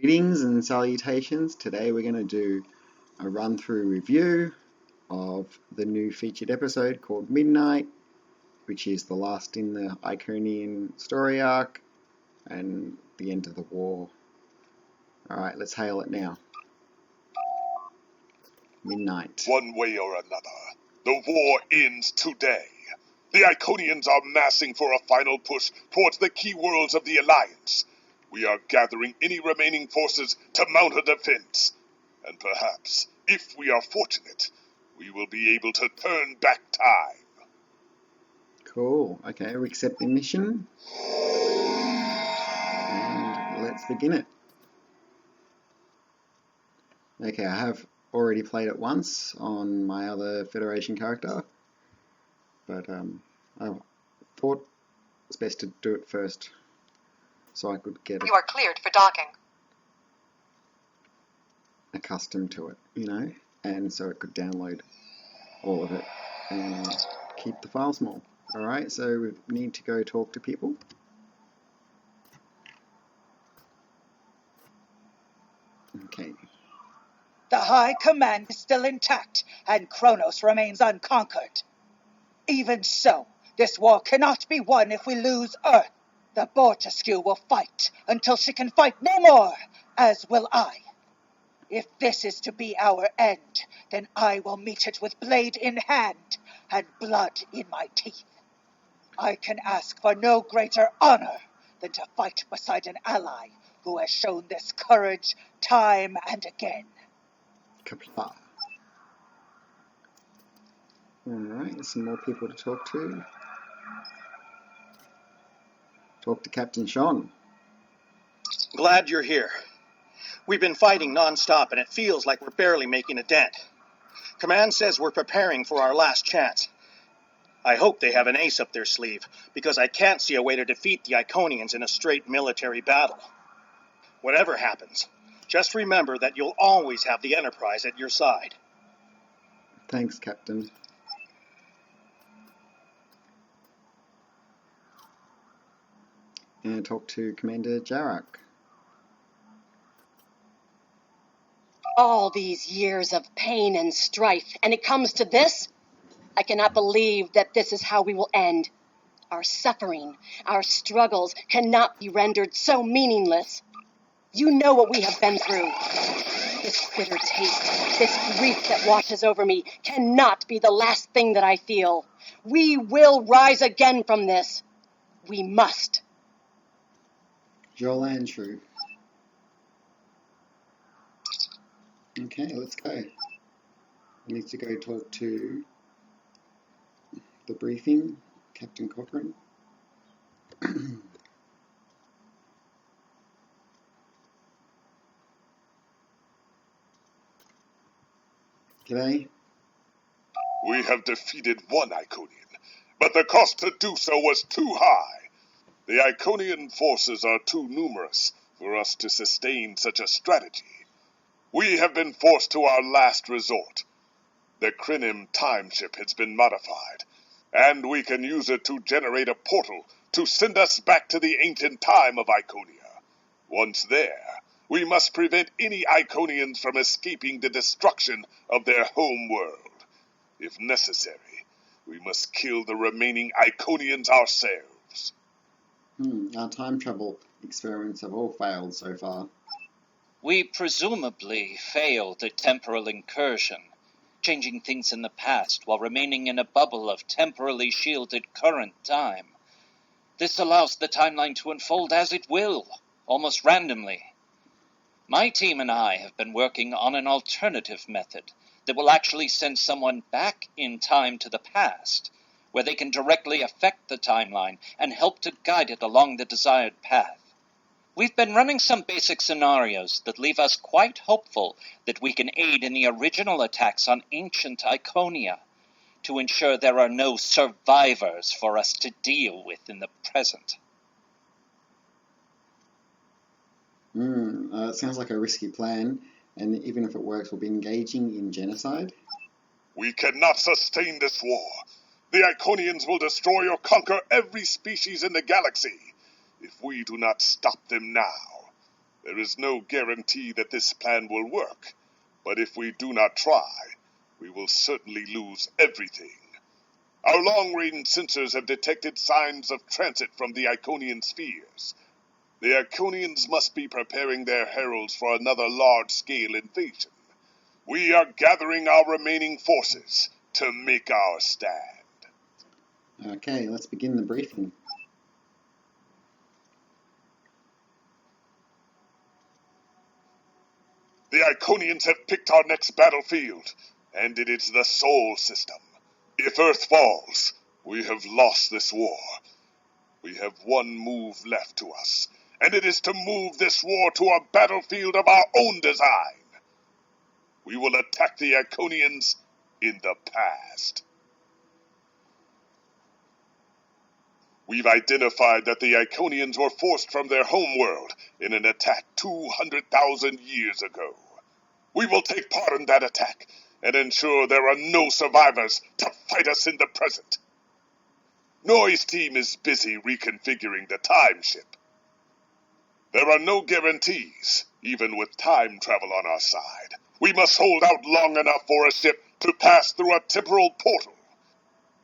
Greetings and salutations. Today we're going to do a run-through review of the new featured episode called Midnight, which is the last in the Iconian story arc and the end of the war. Alright, let's hail it now. Midnight. One way or another, the war ends today. The Iconians are massing for a final push towards the key worlds of the Alliance. We are gathering any remaining forces to mount a defense. And perhaps, if we are fortunate, we will be able to turn back time. Cool. Okay, we accept the mission. And let's begin it. Okay, I have already played it once on my other Federation character, but I thought it's best to do it first so I could get You are cleared for docking. accustomed to it, you know, and so it could download all of it and keep the file small. Alright, so we need to go talk to people. Okay. The High Command is still intact, and Kronos remains unconquered. Even so, this war cannot be won if we lose Earth. The Borgescu will fight until she can fight no more, as will I. If this is to be our end, then I will meet it with blade in hand and blood in my teeth. I can ask for no greater honor than to fight beside an ally who has shown this courage time and again. Kapla. Alright, some more people to talk to. Talk to Captain Sean. Glad you're here. We've been fighting non-stop and it feels like we're barely making a dent. Command says we're preparing for our last chance. I hope they have an ace up their sleeve, because I can't see a way to defeat the Iconians in a straight military battle. Whatever happens, just remember that you'll always have the Enterprise at your side. Thanks, Captain. And talk to Commander Jarak. All these years of pain and strife, and it comes to this? I cannot believe that this is how we will end. Our suffering, our struggles cannot be rendered so meaningless. You know what we have been through. This bitter taste, this grief that washes over me cannot be the last thing that I feel. We will rise again from this. We must. Joel Andrew. Okay, let's go. I need to go talk to the briefing, Captain Cochrane. G'day. We have defeated one Iconian, but the cost to do so was too high. The Iconian forces are too numerous for us to sustain such a strategy. We have been forced to our last resort. The Krinim time ship has been modified, and we can use it to generate a portal to send us back to the ancient time of Iconia. Once there, we must prevent any Iconians from escaping the destruction of their home world. If necessary, we must kill the remaining Iconians ourselves. Our time travel experiments have all failed so far. We presumably failed a temporal incursion, changing things in the past while remaining in a bubble of temporally shielded current time. This allows the timeline to unfold as it will, almost randomly. My team and I have been working on an alternative method that will actually send someone back in time to the past, where they can directly affect the timeline and help to guide it along the desired path. We've been running some basic scenarios that leave us quite hopeful that we can aid in the original attacks on ancient Iconia to ensure there are no survivors for us to deal with in the present. It sounds like a risky plan, and even if it works, we'll be engaging in genocide. We cannot sustain this war. The Iconians will destroy or conquer every species in the galaxy if we do not stop them now. There is no guarantee that this plan will work, but if we do not try, we will certainly lose everything. Our long-range sensors have detected signs of transit from the Iconian spheres. The Iconians must be preparing their heralds for another large-scale invasion. We are gathering our remaining forces to make our stand. Okay, let's begin the briefing. The Iconians have picked our next battlefield, and it is the Sol system. If Earth falls, we have lost this war. We have one move left to us, and it is to move this war to a battlefield of our own design. We will attack the Iconians in the past. We've identified that the Iconians were forced from their homeworld in an attack 200,000 years ago. We will take part in that attack and ensure there are no survivors to fight us in the present. Noy's team is busy reconfiguring the time ship. There are no guarantees, even with time travel on our side. We must hold out long enough for a ship to pass through a temporal portal.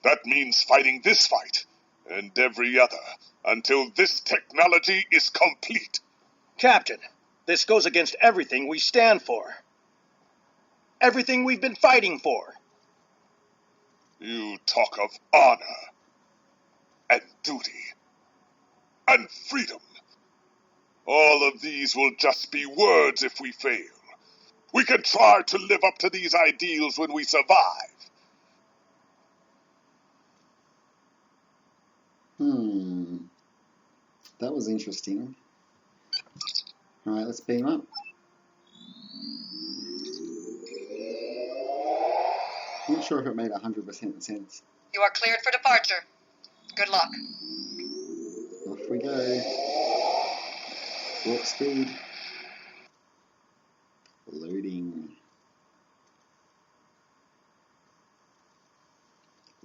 That means fighting this fight and every other until this technology is complete. Captain, this goes against everything we stand for. Everything we've been fighting for. You talk of honor and duty and freedom. All of these will just be words if we fail. We can try to live up to these ideals when we survive. That was interesting. Alright, let's beam up. I'm not sure if it made 100% sense. You are cleared for departure. Good luck. Off we go. Warp speed. Loading.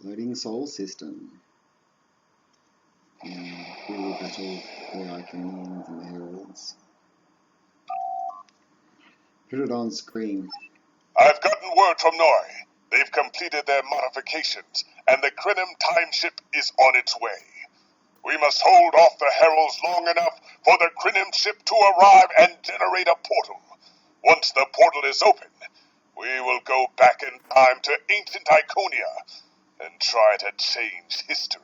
Loading Sol system. And we will battle the Iconians and the Heralds. Put it on screen. I've gotten word from Noy. They've completed their modifications, and the Krenim time ship is on its way. We must hold off the heralds long enough for the Krenim ship to arrive and generate a portal. Once the portal is open, we will go back in time to ancient Iconia and try to change history.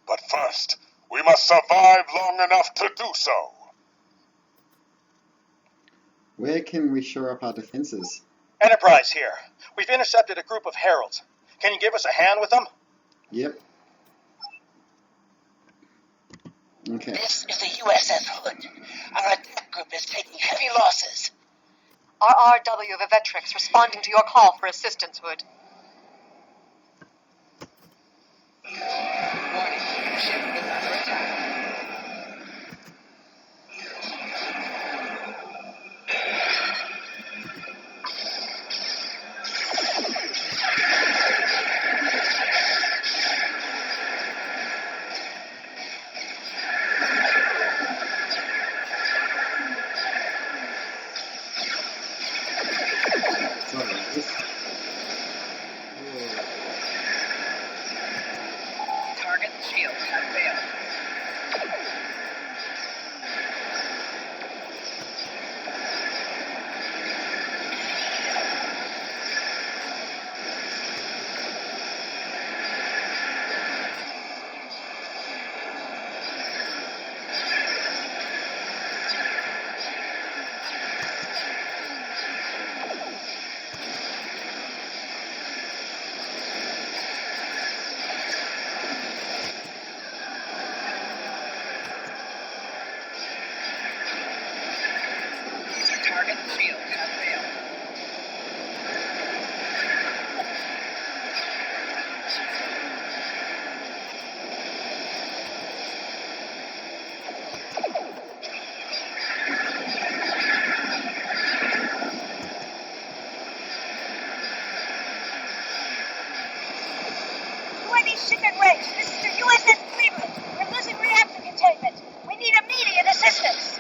But first, we must survive long enough to do so. Where can we shore up our defenses? Enterprise here. We've intercepted a group of heralds. Can you give us a hand with them? Yep. Okay. This is the USS Hood. Our attack group is taking heavy losses. RRW Vivetrix responding to your call for assistance, Hood. Warning, ship is under attack. Target shields have failed. Target shields have failed. UAV ship and range. This is the USS Cleveland. We're losing reactor containment. We need immediate assistance.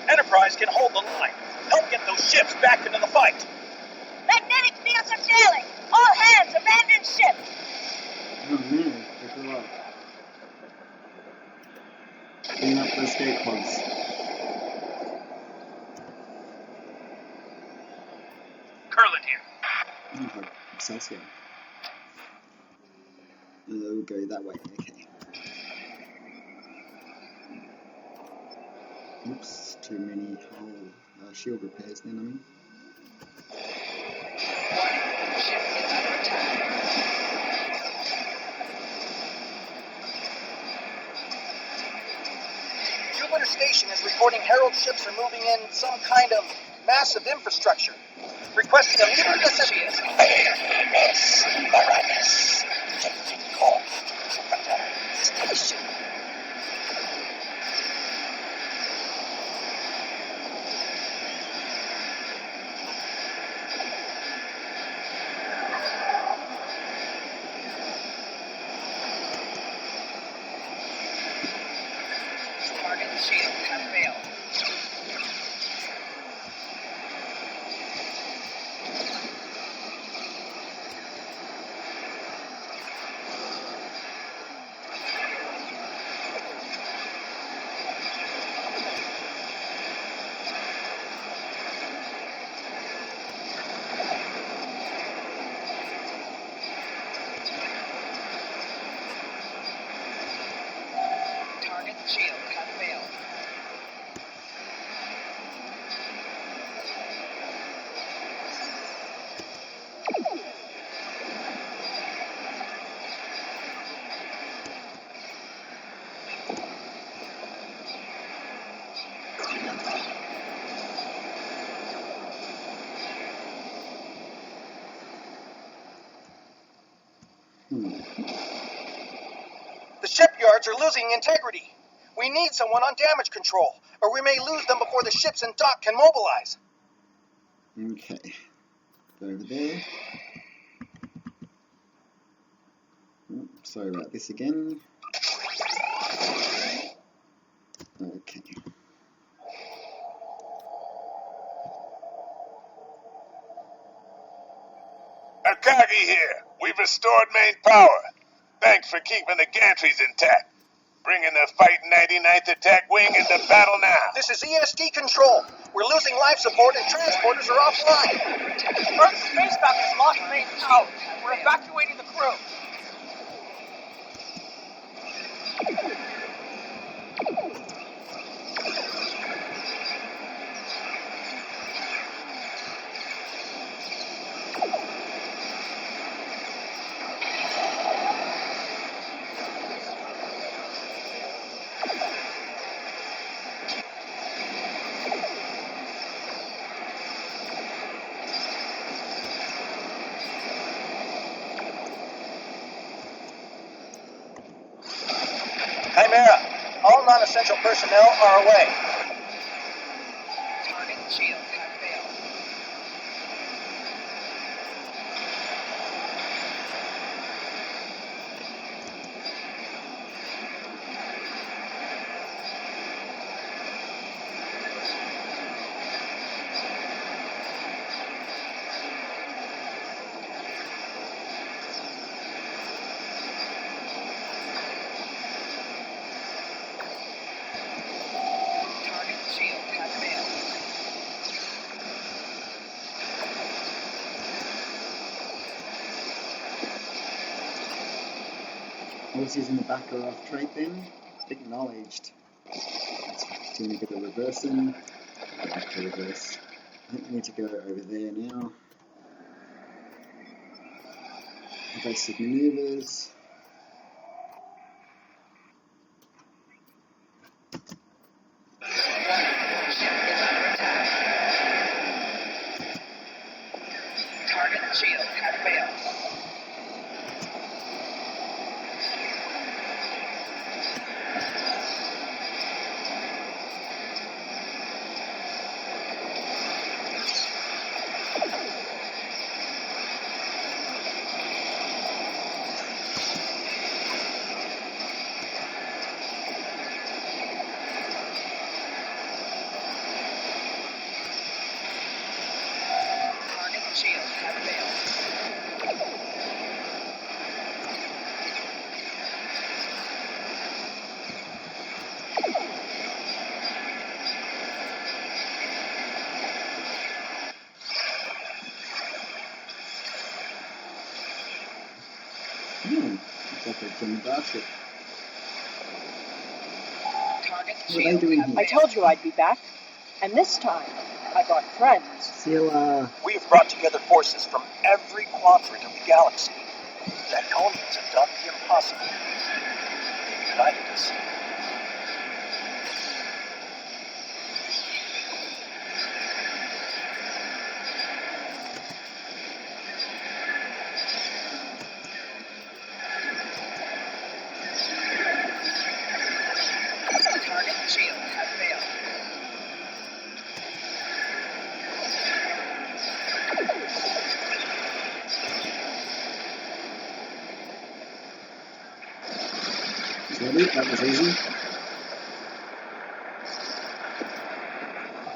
Enterprise! Enterprise can hold the line. Help get those ships back into the fight. Magnetic fields are failing. All hands, abandon ship. Oh man, pick her up. Clean up the escape pods. Curlin here. Oh, Excelsior. We'll go that way, okay. Oops, too many hull shield repairs then, I mean. Jupiter Station is reporting Herald ships are moving in some kind of massive infrastructure. Requesting immediate assistance. Station. Target shield has failed. Target shield has failed. The shipyards are losing integrity. We need someone on damage control, or we may lose them before the ships in dock can mobilize. Okay. Go over there. Oh, sorry about this again. Okay. Akagi here. We've restored main power. Thanks for keeping the gantries intact. Bringing the Fighting 99th Attack Wing into battle now. This is ESD control. We're losing life support and transporters are offline. Earth Space Dock has lost main power. We're evacuating the crew. Chimera, all non-essential personnel are away. Target shield has failed. Target shield has failed. Horses in the back are off trade then. Acknowledged. Let's doing a bit of reversing. Back to reverse. I think we need to go over there now. Evasive maneuvers. Target shield has failed. Looks like it's in the basket. Target What are they doing here? I told you I'd be back. And this time, I brought friends. Sila. We have brought together forces from every quadrant of the galaxy. The Iconians have done the impossible. They've united us. target shield has failed. Is that it? That was easy.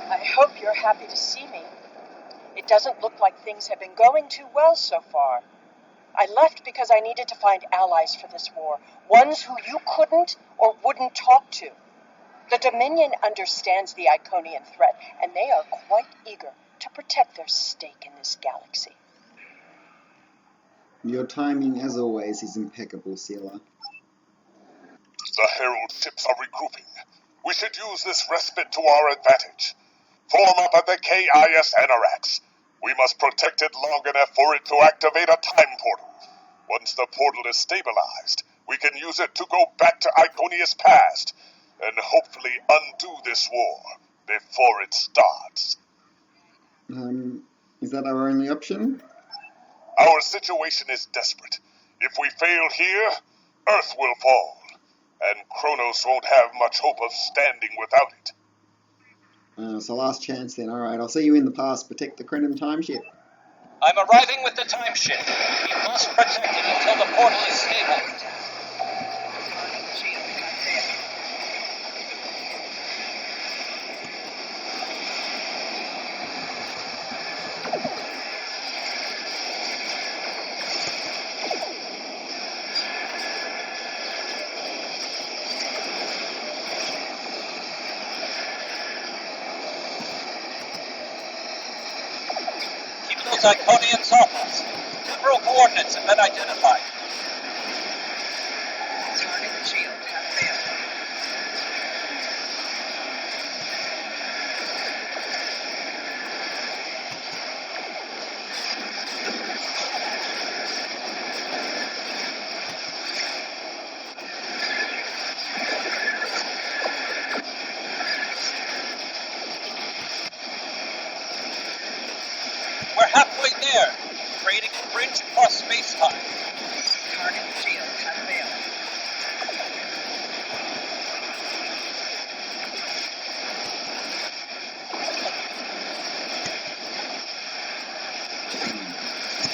I hope you're happy to see me. It doesn't look like things have been going too well so far. I left because I needed to find allies for this war, ones who you couldn't or wouldn't talk to. The Dominion understands the Iconian threat, and they are quite eager to protect their stake in this galaxy. Your timing, as always, is impeccable, Sila. The Herald ships are regrouping. We should use this respite to our advantage. Form up at the KIS Anarax. We must protect it long enough for it to activate a time portal. Once the portal is stabilized, we can use it to go back to Iconia's past and hopefully undo this war before it starts. Is that our only option? Our situation is desperate. If we fail here, Earth will fall, and Kronos won't have much hope of standing without it. So last chance then. Alright, I'll see you in the past. Protect the Krenim timeship. I'm arriving with the time ship. We must protect it until the portal is stable. Target shield has failed. Keep those Iconians off us. Temporal coordinates have been identified. Target shield has failed. We're halfway there, creating a bridge across space-time. Target shield has failed.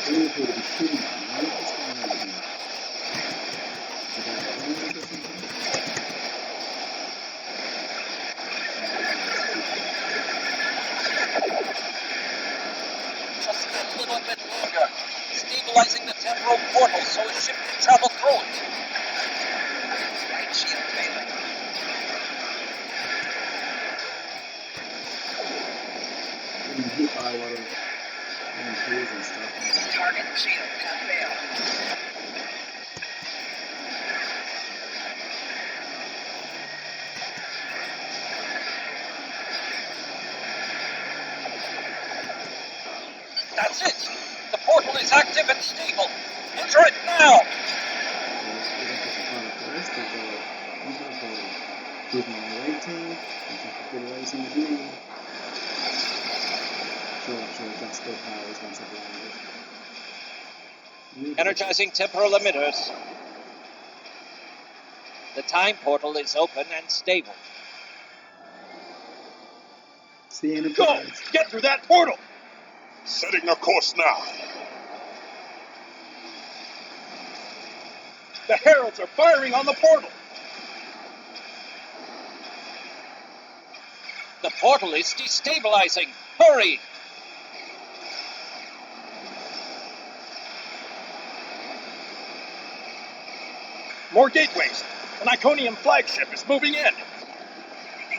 Really appear to be shooting at me. What's going on here? Is that a plane or something? Just a little bit longer, stabilizing the temporal portal so a ship can travel through it. Right shield failing. Getting hit by a lot of EMPs and stuff. Target shield has failed. That's it. The portal is active and stable. Enter it now. Give my rating. Good rating with me. Sure, adjust their powers once I've landed. Energizing temporal emitters. The time portal is open and stable. It's the end of Go! the Get through that portal! Setting a course now. The Heralds are firing on the portal! The portal is destabilizing. Hurry! More gateways! An Iconian flagship is moving in!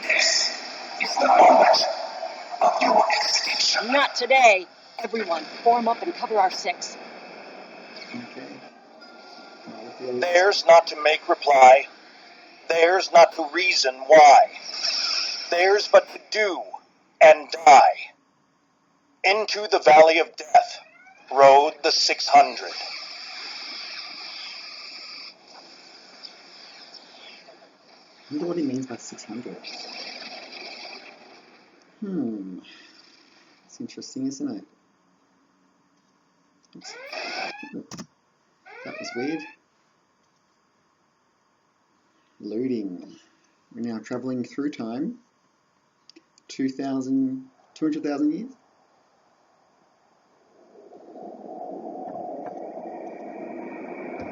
This is the moment of your extinction. Not today. Everyone, form up and cover our six. Okay. Theirs not to make reply, theirs not to reason why, theirs but to do and die. Into the valley of death rode the 600. I wonder what he means by 600. It's interesting, isn't it? Oops. That was weird. Loading. We're now travelling through time. 200,000 years.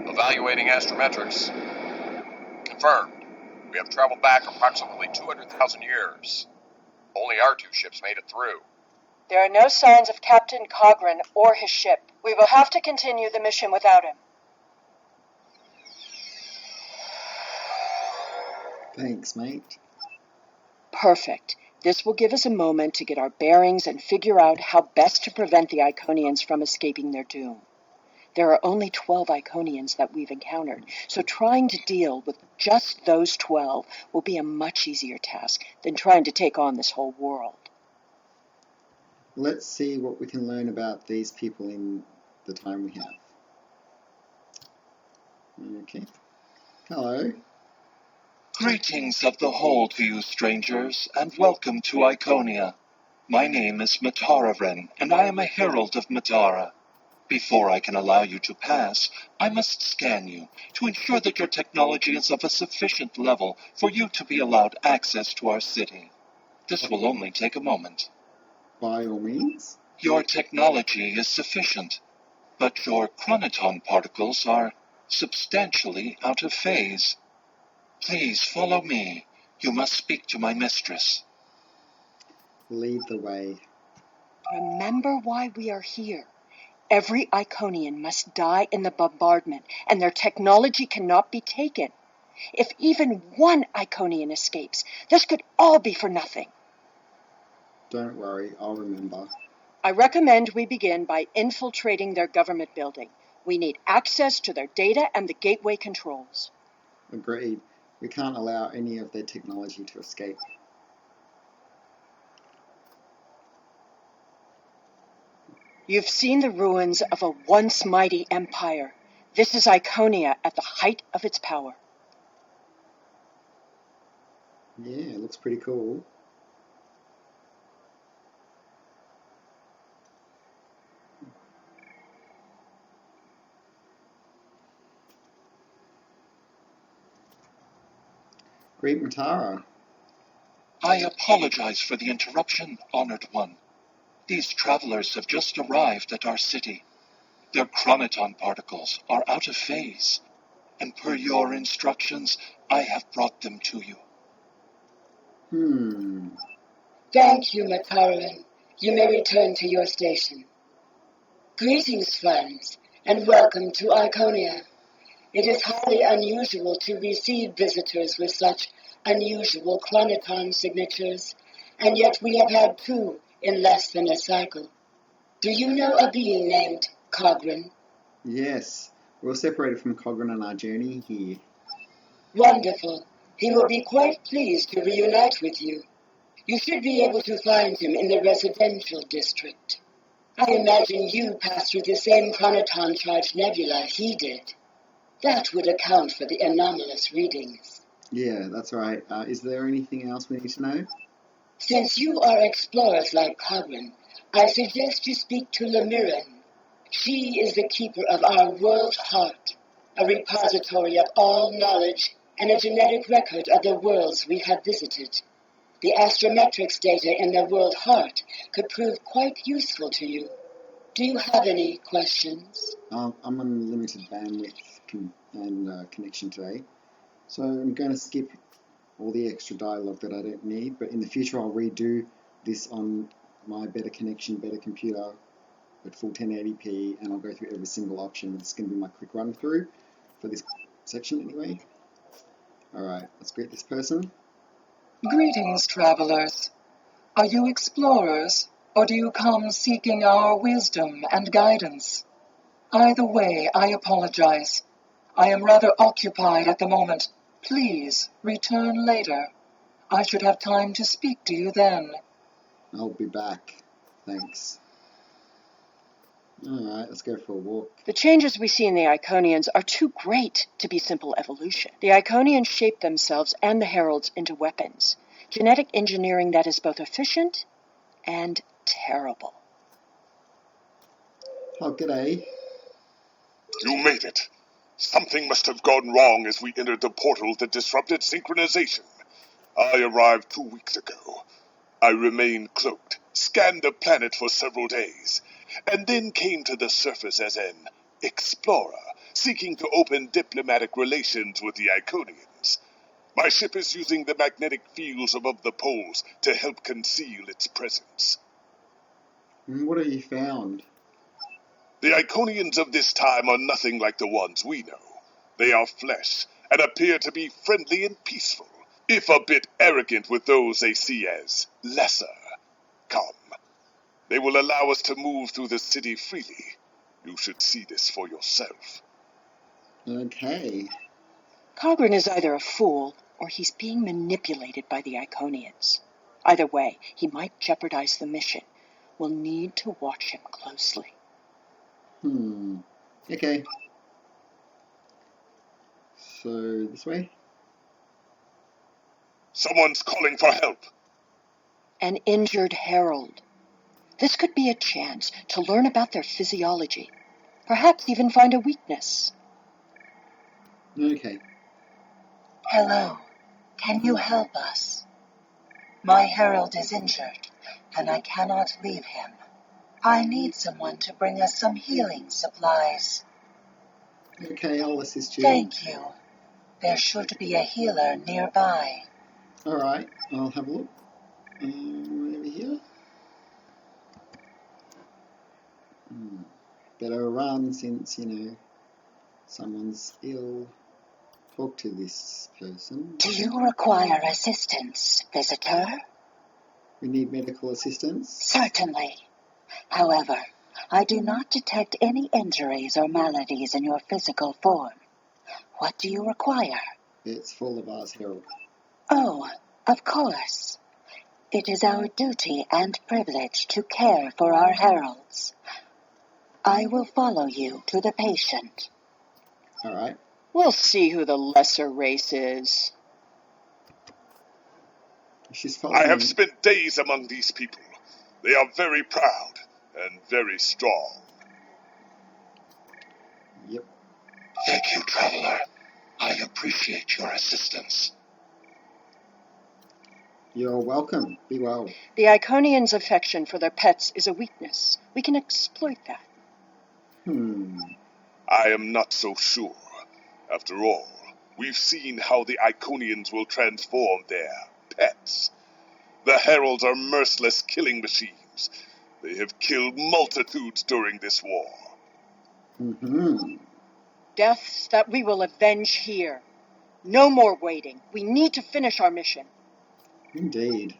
Evaluating astrometrics. Confirmed. We have traveled back approximately 200,000 years. Only our two ships made it through. There are no signs of Captain Cogran or his ship. We will have to continue the mission without him. Thanks, mate. Perfect. This will give us a moment to get our bearings and figure out how best to prevent the Iconians from escaping their doom. There are only 12 Iconians that we've encountered, so trying to deal with just those 12 will be a much easier task than trying to take on this whole world. Let's see what we can learn about these people in the time we have. Okay. Hello. Greetings of the whole to you, strangers, and welcome to Iconia. My name is Matararen, and I am a herald of Matara. Before I can allow you to pass, I must scan you to ensure that your technology is of a sufficient level for you to be allowed access to our city. This will only take a moment. By all means. Your technology is sufficient, but your chronoton particles are substantially out of phase. Please follow me. You must speak to my mistress. Lead the way. Remember why we are here. Every Iconian must die in the bombardment, and their technology cannot be taken. If even one Iconian escapes, this could all be for nothing. Don't worry, I'll remember. I recommend we begin by infiltrating their government building. We need access to their data and the gateway controls. Agreed. We can't allow any of their technology to escape. You've seen the ruins of a once mighty empire. This is Iconia at the height of its power. Yeah, it looks pretty cool. Great Matara. I apologize for the interruption, Honored One. These travelers have just arrived at our city. Their chronoton particles are out of phase, and per your instructions, I have brought them to you. Thank you, Mataran. You may return to your station. Greetings, friends, and welcome to Iconia. It is highly unusual to receive visitors with such unusual chronoton signatures, and yet we have had 2 in less than a cycle. Do you know a being named Cogran? Yes, we were separated from Cogran on our journey here. Wonderful. He will be quite pleased to reunite with you. You should be able to find him in the residential district. I imagine you passed through the same chronoton-charged nebula he did. That would account for the anomalous readings. Yeah, that's right. Is there anything else we need to know? Since you are explorers like Cogran, I suggest you speak to Lemiran. She is the keeper of our world heart, a repository of all knowledge and a genetic record of the worlds we have visited. The astrometrics data in the world heart could prove quite useful to you. Do you have any questions? I'm on limited bandwidth and connection today, so I'm going to skip all the extra dialogue that I don't need, but in the future I'll redo this on my better connection, better computer at full 1080p, and I'll go through every single option. It's going to be my quick run through for this section anyway. Alright, let's greet this person. Greetings, travelers. Are you explorers, or do you come seeking our wisdom and guidance? Either way, I apologize. I am rather occupied at the moment. Please return later. I should have time to speak to you then. I'll be back. Thanks. Alright, let's go for a walk. The changes we see in the Iconians are too great to be simple evolution. The Iconians shape themselves and the Heralds into weapons. Genetic engineering that is both efficient and terrible. Oh, g'day. You made it. Something must have gone wrong as we entered the portal that disrupted synchronization. I arrived 2 weeks ago. I remained cloaked, scanned the planet for several days, and then came to the surface as an explorer, seeking to open diplomatic relations with the Iconians. My ship is using the magnetic fields above the poles to help conceal its presence. What have you found? The Iconians of this time are nothing like the ones we know. They are flesh, and appear to be friendly and peaceful, if a bit arrogant with those they see as lesser. Come. They will allow us to move through the city freely. You should see this for yourself. Okay. Cogran is either a fool or he's being manipulated by the Iconians. Either way, he might jeopardize the mission. We'll need to watch him closely. Okay. So, this way? Someone's calling for help. An injured herald. This could be a chance to learn about their physiology. Perhaps even find a weakness. Okay. Hello. Can you help us? My herald is injured, and I cannot leave him. I need someone to bring us some healing supplies. Okay, I'll assist you. Thank you. There should be a healer nearby. Alright, I'll have a look. Over here. Better run since, someone's ill. Talk to this person. Do you require assistance, visitor? We need medical assistance. Certainly. However, I do not detect any injuries or maladies in your physical form. What do you require? It's full of ours, Herald. Oh, of course. It is our duty and privilege to care for our heralds. I will follow you to the patient. Alright. We'll see who the lesser race is. She's following. I have spent days among these people. They are very proud and very strong. Yep. Thank you, Traveler. I appreciate your assistance. You're welcome. Be well. The Iconians' affection for their pets is a weakness. We can exploit that. I am not so sure. After all, we've seen how the Iconians will transform their pets. The Heralds are merciless killing machines. They have killed multitudes during this war. Deaths that we will avenge here. No more waiting. We need to finish our mission. Indeed.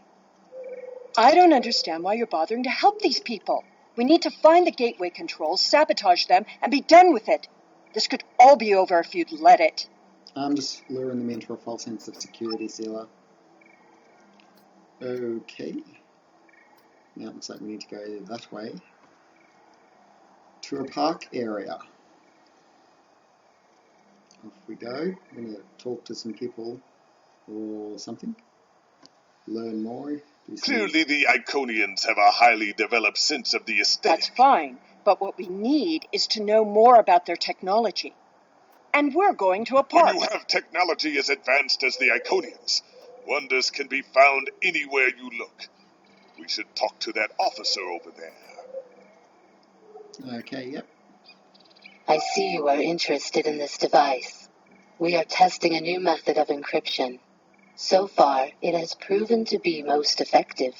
I don't understand why you're bothering to help these people. We need to find the gateway controls, sabotage them, and be done with it. This could all be over if you'd let it. I'm just luring them into a false sense of security, Sealer. Okay. Now it looks like we need to go that way. To a park area. Off we go. I'm going to talk to some people or something. Learn more. Clearly the Iconians have a highly developed sense of the aesthetic. That's fine, but what we need is to know more about their technology. And we're going to a park. When you have technology as advanced as the Iconians, wonders can be found anywhere you look. We should talk to that officer over there. Okay, yep. I see you are interested in this device. We are testing a new method of encryption. So far, it has proven to be most effective.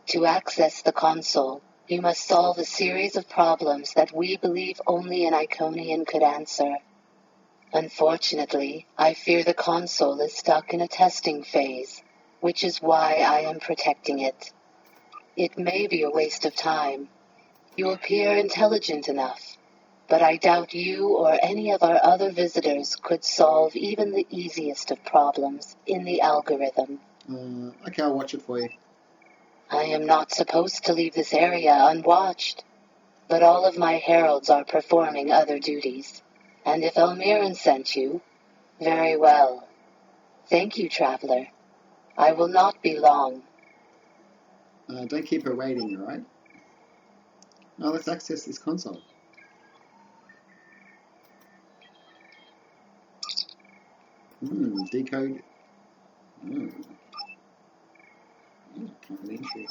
To access the console, you must solve a series of problems that we believe only an Iconian could answer. Unfortunately, I fear the console is stuck in a testing phase, which is why I am protecting it. It may be a waste of time. You appear intelligent enough, but I doubt you or any of our other visitors could solve even the easiest of problems in the algorithm. Okay, I'll watch it for you. I am not supposed to leave this area unwatched, but all of my heralds are performing other duties. And if Elmiran sent you, very well. Thank you, traveler. I will not be long. Don't keep her waiting, alright? Now let's access this console. Decode. Kind of entry.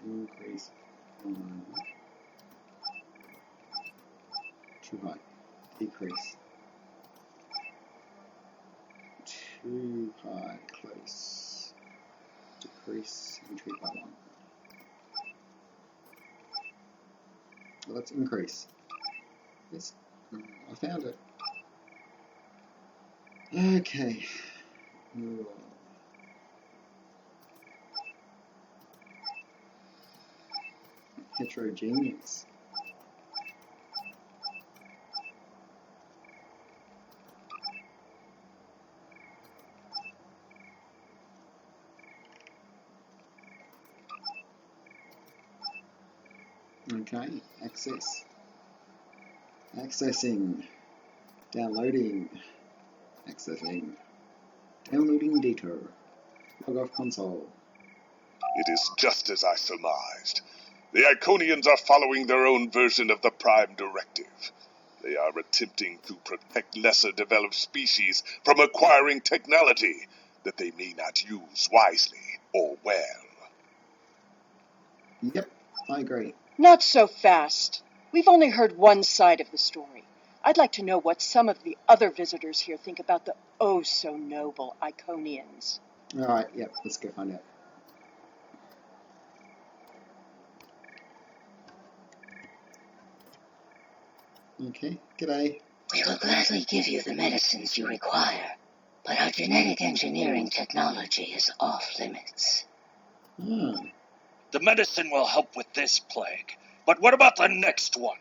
Increase. Too high. Decrease. Too high. Close. Decrease. Entry by 1. Well, let's increase. Yes. I found it. Okay. Heterogeneous. Okay, access. Accessing. Downloading. Accessing. Downloading data. Log off console. It is just as I surmised. The Iconians are following their own version of the Prime Directive. They are attempting to protect lesser developed species from acquiring technology that they may not use wisely or well. Yep, I agree. Not so fast. We've only heard one side of the story. I'd like to know what some of the other visitors here think about the oh-so-noble Iconians. Alright, yep, let's go find out. Okay, g'day. We will gladly give you the medicines you require, but our genetic engineering technology is off limits. The medicine will help with this plague, but what about the next one?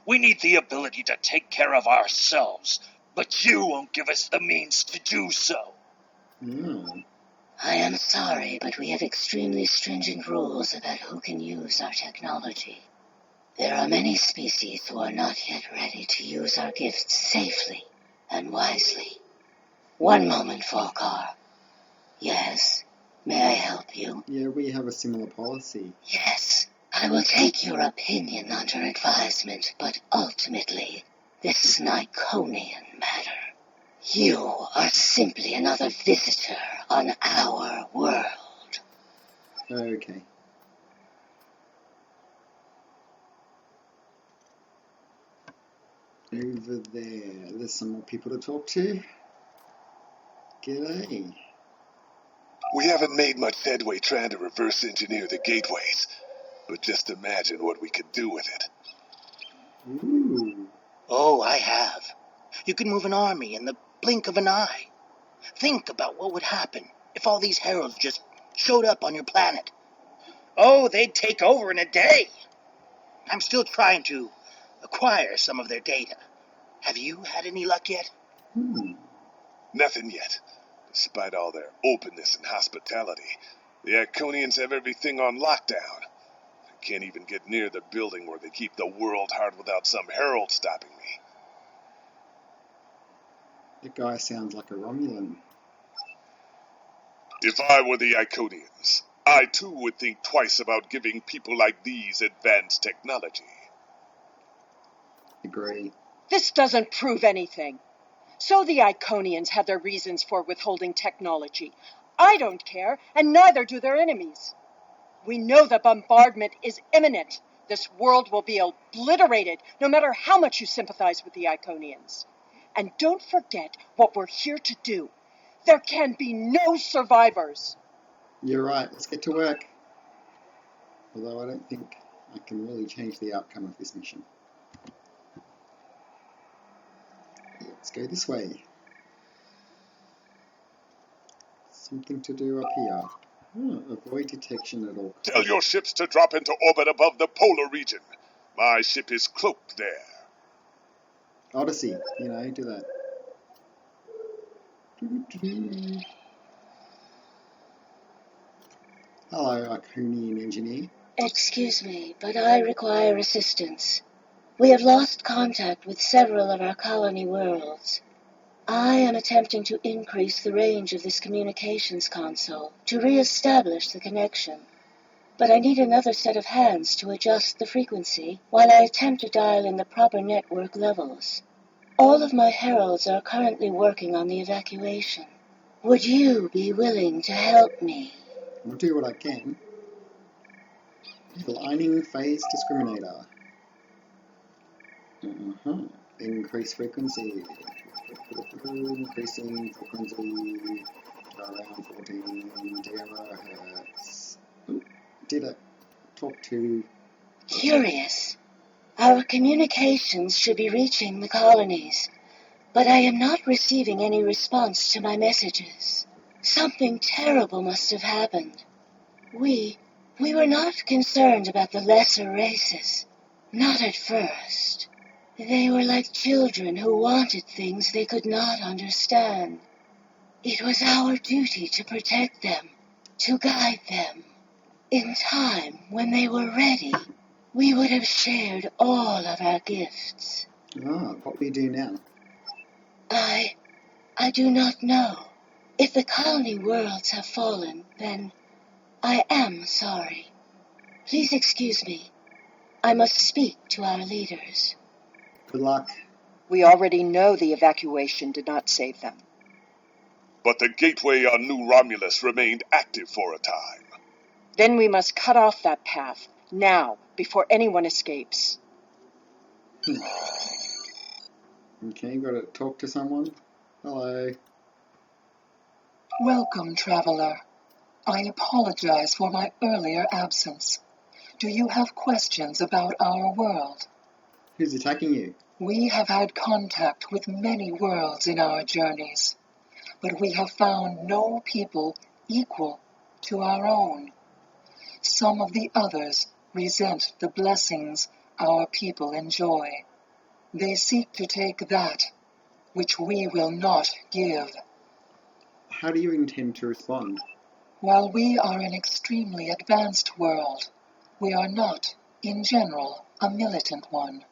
We need the ability to take care of ourselves, but you won't give us the means to do so. I am sorry, but we have extremely stringent rules about who can use our technology. There are many species who are not yet ready to use our gifts safely and wisely. One moment, Volkar. Yes, may I help you? Yeah, we have a similar policy. Yes, I will take your opinion under advisement, but ultimately, this is an Iconian matter. You are simply another visitor on our world. Okay. Over there, there's some more people to talk to. G'day. We haven't made much headway trying to reverse engineer the gateways, but just imagine what we could do with it. Ooh. Oh, I have. You can move an army in the blink of an eye. Think about what would happen if all these heralds just showed up on your planet. Oh, they'd take over in a day. I'm still trying to acquire some of their data. Have you had any luck yet? Nothing yet. Despite all their openness and hospitality, the Iconians have everything on lockdown. I can't even get near the building where they keep the world heart without some herald stopping me. That guy sounds like a Romulan. If I were the Iconians, I too would think twice about giving people like these advanced technology. Agree. This doesn't prove anything. So the Iconians have their reasons for withholding technology. I don't care, and neither do their enemies. We know the bombardment is imminent. This world will be obliterated, no matter how much you sympathize with the Iconians. And don't forget what we're here to do. There can be no survivors. You're right, let's get to work. Although I don't think I can really change the outcome of this mission. Let's go this way. Something to do up here. Avoid detection at all. Tell your ships to drop into orbit above the polar region. My ship is cloaked there. Odyssey, do that. Hello, Iconian engineer. Excuse me, but I require assistance. We have lost contact with several of our colony worlds. I am attempting to increase the range of this communications console to re-establish the connection. But I need another set of hands to adjust the frequency while I attempt to dial in the proper network levels. All of my heralds are currently working on the evacuation. Would you be willing to help me? I'll do what I can. Aligning phase discriminator. Increase frequency. Increasing frequency around 14 terahertz. Did it. Talk to... Curious. Our communications should be reaching the colonies, but I am not receiving any response to my messages. Something terrible must have happened. We were not concerned about the lesser races. Not at first. They were like children who wanted things they could not understand. It was our duty to protect them, to guide them. In time, when they were ready, we would have shared all of our gifts. What will you do now? I do not know. If the colony worlds have fallen, then I am sorry. Please excuse me. I must speak to our leaders. Good luck. We already know the evacuation did not save them. But the gateway on New Romulus remained active for a time. Then we must cut off that path, now, before anyone escapes. Okay, got to talk to someone. Hello. Welcome, traveler. I apologize for my earlier absence. Do you have questions about our world? Who's attacking you? We have had contact with many worlds in our journeys, but we have found no people equal to our own. Some of the others resent the blessings our people enjoy. They seek to take that which we will not give. How do you intend to respond? While we are an extremely advanced world, we are not, in general, a militant one.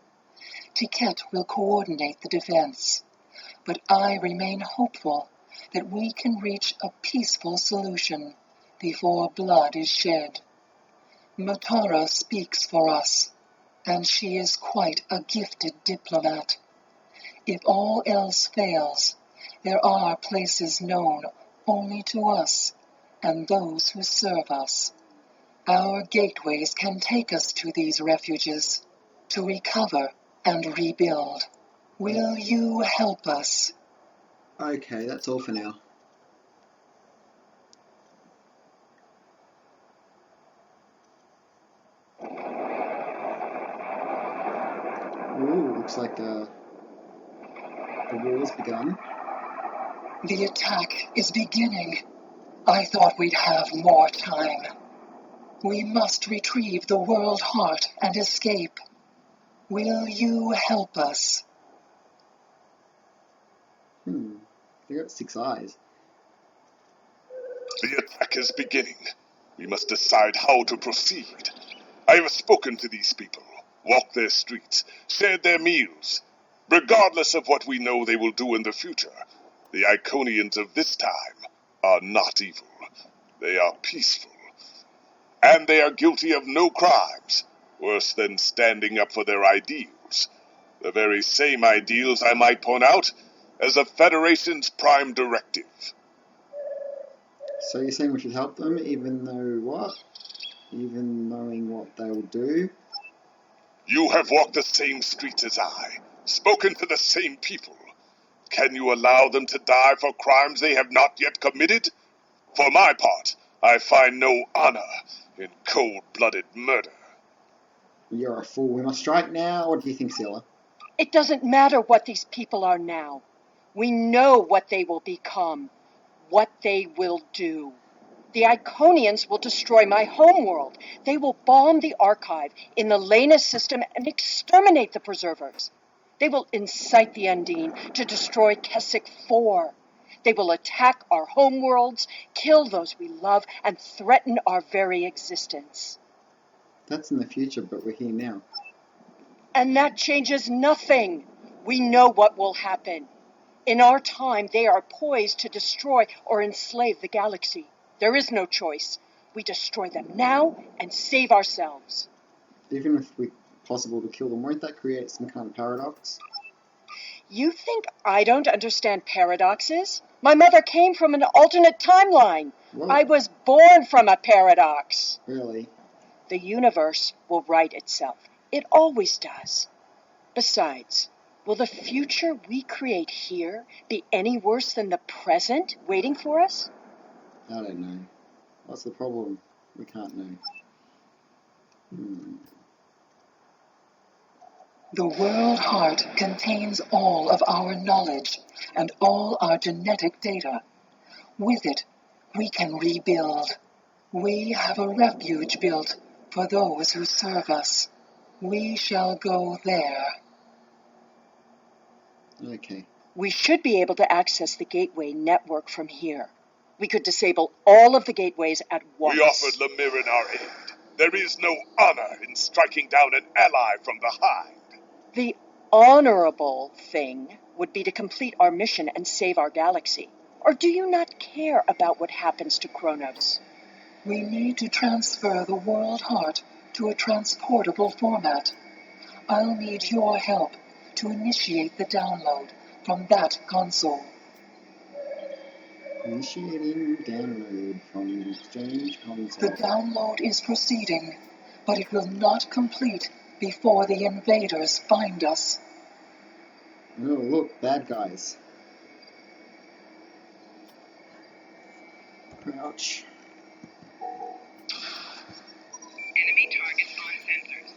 Tiquette will coordinate the defense, but I remain hopeful that we can reach a peaceful solution before blood is shed. Motora speaks for us, and she is quite a gifted diplomat. If all else fails, there are places known only to us and those who serve us. Our gateways can take us to these refuges, to recover and rebuild. Will you help us? Okay, that's all for now. Ooh, looks like the war's begun. The attack is beginning. I thought we'd have more time. We must retrieve the world heart and escape. Will you help us? They got 6 eyes. The attack is beginning. We must decide how to proceed. I have spoken to these people, walked their streets, shared their meals. Regardless of what we know they will do in the future, the Iconians of this time are not evil. They are peaceful. And they are guilty of no crimes, worse than standing up for their ideals. The very same ideals, I might point out, as the Federation's prime directive. So you're saying we should help them, even though what? Even knowing what they'll do? You have walked the same streets as I, spoken to the same people. Can you allow them to die for crimes they have not yet committed? For my part, I find no honor in cold-blooded murder. You're a fool. We must strike now. What do you think, Scylla? It doesn't matter what these people are now. We know what they will become, what they will do. The Iconians will destroy my homeworld. They will bomb the archive in the Lena system and exterminate the preservers. They will incite the Undine to destroy Keswick 4. They will attack our homeworlds, kill those we love, and threaten our very existence. That's in the future, but we're here now. And that changes nothing. We know what will happen. In our time, they are poised to destroy or enslave the galaxy. There is no choice. We destroy them now and save ourselves. Even if it's possible to kill them, won't that create some kind of paradox? You think I don't understand paradoxes? My mother came from an alternate timeline. What? I was born from a paradox. Really? The universe will right itself. It always does. Besides, will the future we create here be any worse than the present waiting for us? I don't know. What's the problem? We can't know. The World Heart contains all of our knowledge and all our genetic data. With it, we can rebuild. We have a refuge built for those who serve us. We shall go there. Okay. We should be able to access the gateway network from here. We could disable all of the gateways at once. We offered Lemirin our aid. There is no honor in striking down an ally from behind. The honorable thing would be to complete our mission and save our galaxy. Or do you not care about what happens to Kronos? We need to transfer the World Heart to a transportable format. I'll need your help to initiate the download from that console. Initiating download from the Exchange console. The download is proceeding, but it will not complete before the invaders find us. Oh, look, bad guys. Crouch. Enemy targets on sensors.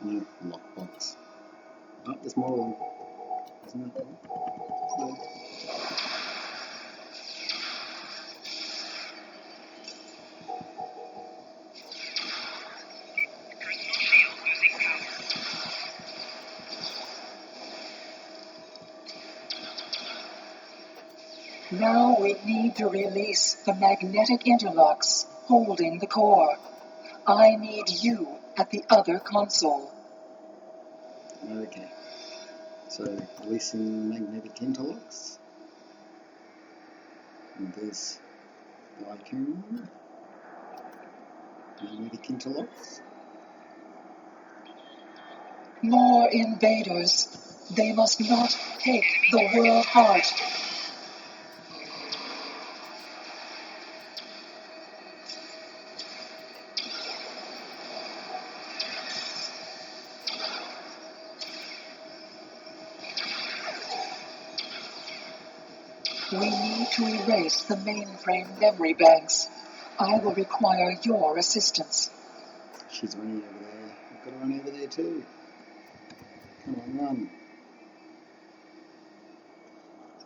No, lockbox. Oh, there's more of them. Isn't that them? No. Personal shield losing power. Now we need to release the magnetic interlocks holding the core. I need you at the other console. Okay. So, releasing magnetic interlocks. And there's the Iconian. Magnetic interlocks. More invaders. They must not take the World Heart. We need to erase the mainframe memory banks. I will require your assistance. She's running over there. I've got to run over there too. Come on, run.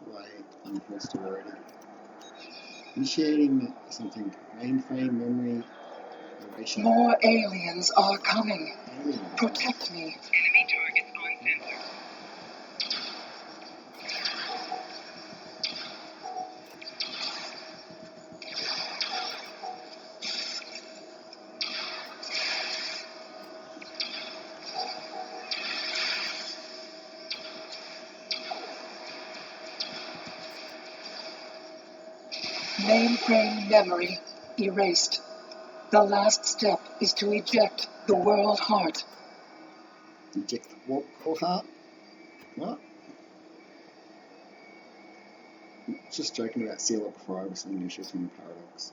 Wait, I'm pressed already. Initiating something. Mainframe memory erasure. More aliens are coming. Alien. Protect me. Enemy targets on sensors. Mainframe memory erased. The last step is to eject the World Heart. Eject the World Heart. What? Just joking about seal up before I was saying issues from the paradox.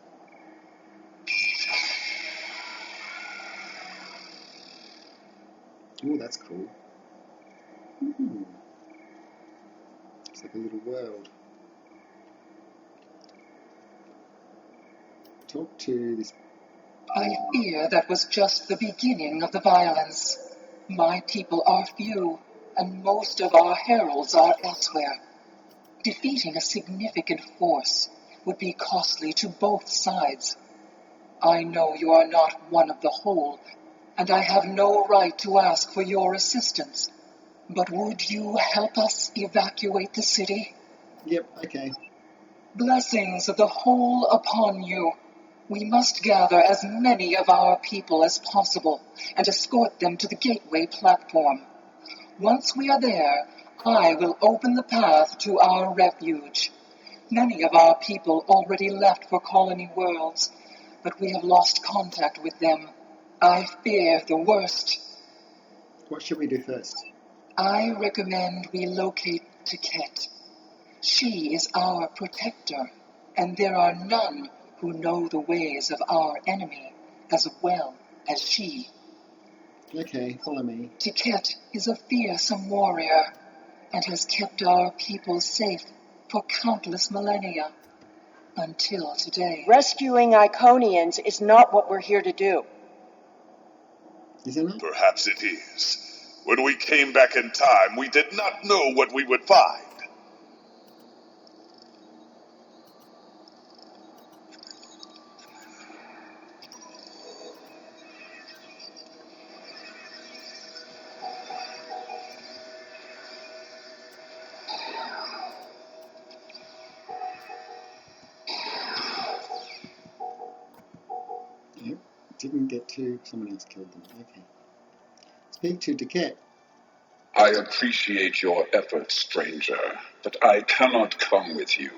Oh, that's cool. It's like a little world. Talk to this. I fear that was just the beginning of the violence. My people are few, and most of our heralds are elsewhere. Defeating a significant force would be costly to both sides. I know you are not one of the whole, and I have no right to ask for your assistance. But would you help us evacuate the city? Yep, okay. Blessings of the whole upon you. We must gather as many of our people as possible and escort them to the gateway platform. Once we are there, I will open the path to our refuge. Many of our people already left for Colony Worlds, but we have lost contact with them. I fear the worst. What should we do first? I recommend we locate Tiket. She is our protector, and there are none who know the ways of our enemy as well as she. Okay, follow me. Tiket is a fearsome warrior and has kept our people safe for countless millennia, until today. Rescuing Iconians is not what we're here to do. Is it not? Perhaps it is. When we came back in time, we did not know what we would find. Yep, didn't get to. Someone else killed them. Okay. Speak to Tiket. I appreciate your efforts, stranger, but I cannot come with you.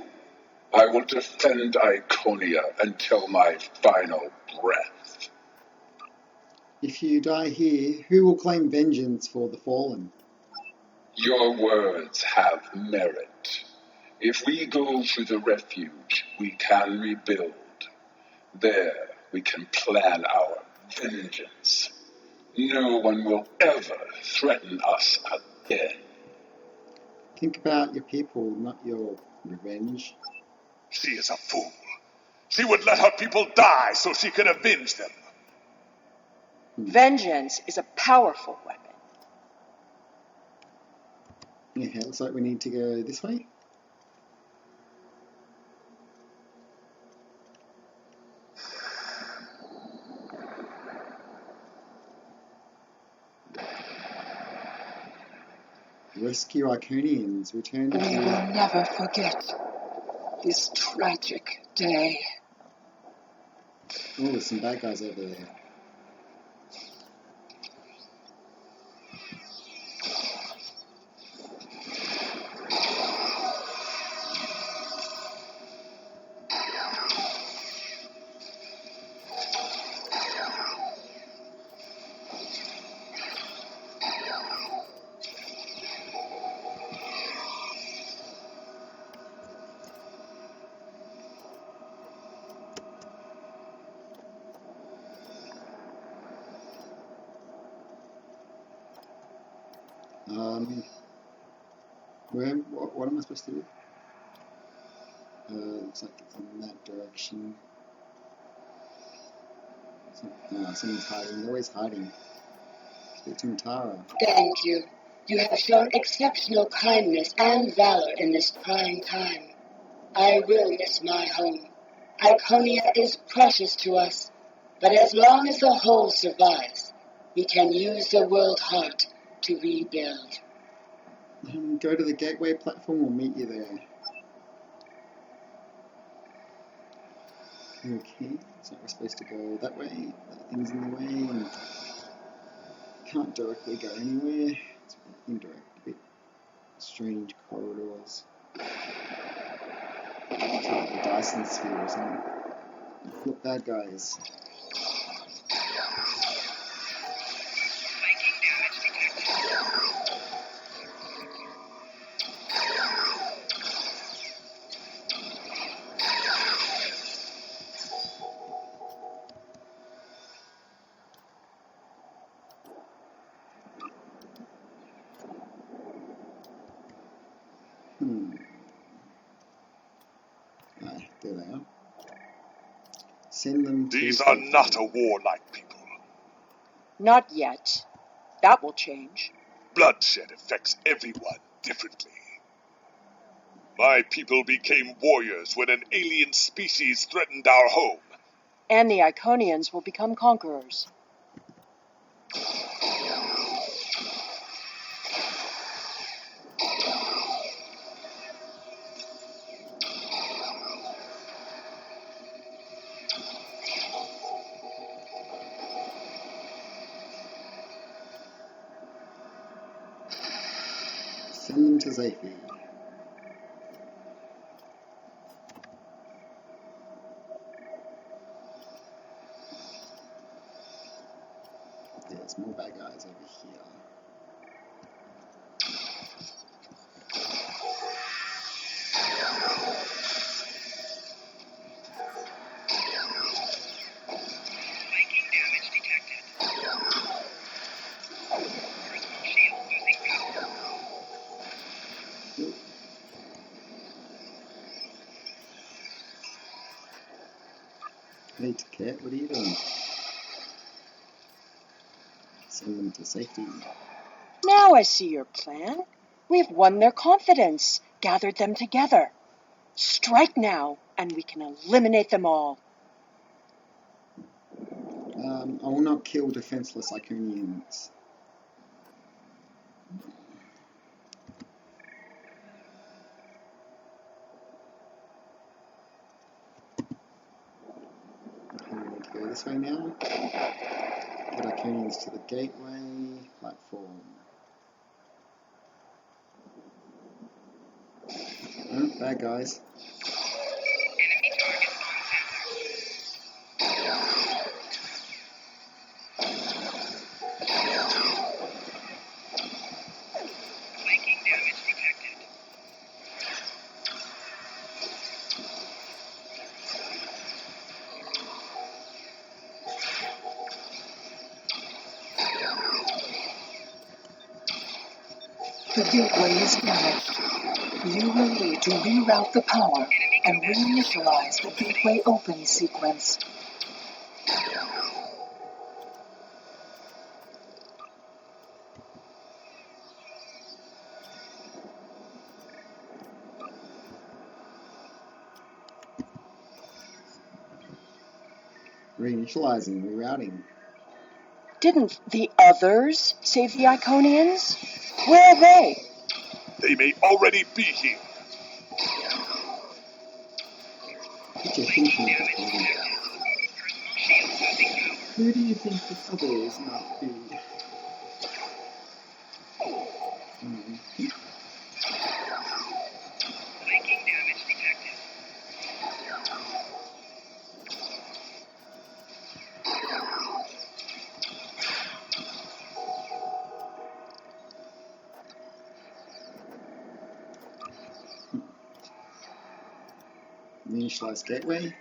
I will defend Iconia until my final breath. If you die here, who will claim vengeance for the fallen? Your words have merit. If we go to the refuge, we can rebuild. There we can plan our vengeance. No one will ever threaten us again. Think about your people, not your revenge. She is a fool. She would let her people die so she could avenge them. Vengeance is a powerful weapon. Okay, looks like we need to go this way. Rescue Iconians. Return We will to... never forget this tragic day. Oh, there's some bad guys over there. What am I supposed to do? Looks like it's in that direction. Someone's hiding. They're always hiding. It's in Tara. Thank you. You have shown exceptional kindness and valor in this trying time. I will miss my home. Iconia is precious to us, but as long as the whole survives, we can use the world heart to rebuild. Go to the gateway platform, we'll meet you there. Okay, so we're supposed to go that way. That thing's in the way and can't directly go anywhere. It's indirect, a bit strange corridors. It's like the Dyson sphere or something. Look, bad guys. Send them to These are safety. not a warlike people. Not yet. That will change. Bloodshed affects everyone differently. My people became warriors when an alien species threatened our home. And the Iconians will become conquerors. Send them to safety. There's more bad guys over here. Hey, Cat, what are you doing? Send them to safety. Now I see your plan. We've won their confidence, gathered them together. Strike now, and we can eliminate them all. I will not kill defenseless Iconians. We need to go this way now. Get Iconians to the gateway platform. Oh, bad guys. The gateway is damaged. You will need to reroute the power and reinitialize the gateway open sequence. Reinitializing, rerouting. Didn't the others save the Iconians? Where are they? They may already be here. What you thinking, Captain? Who do you think the others might be? Initialize gateway.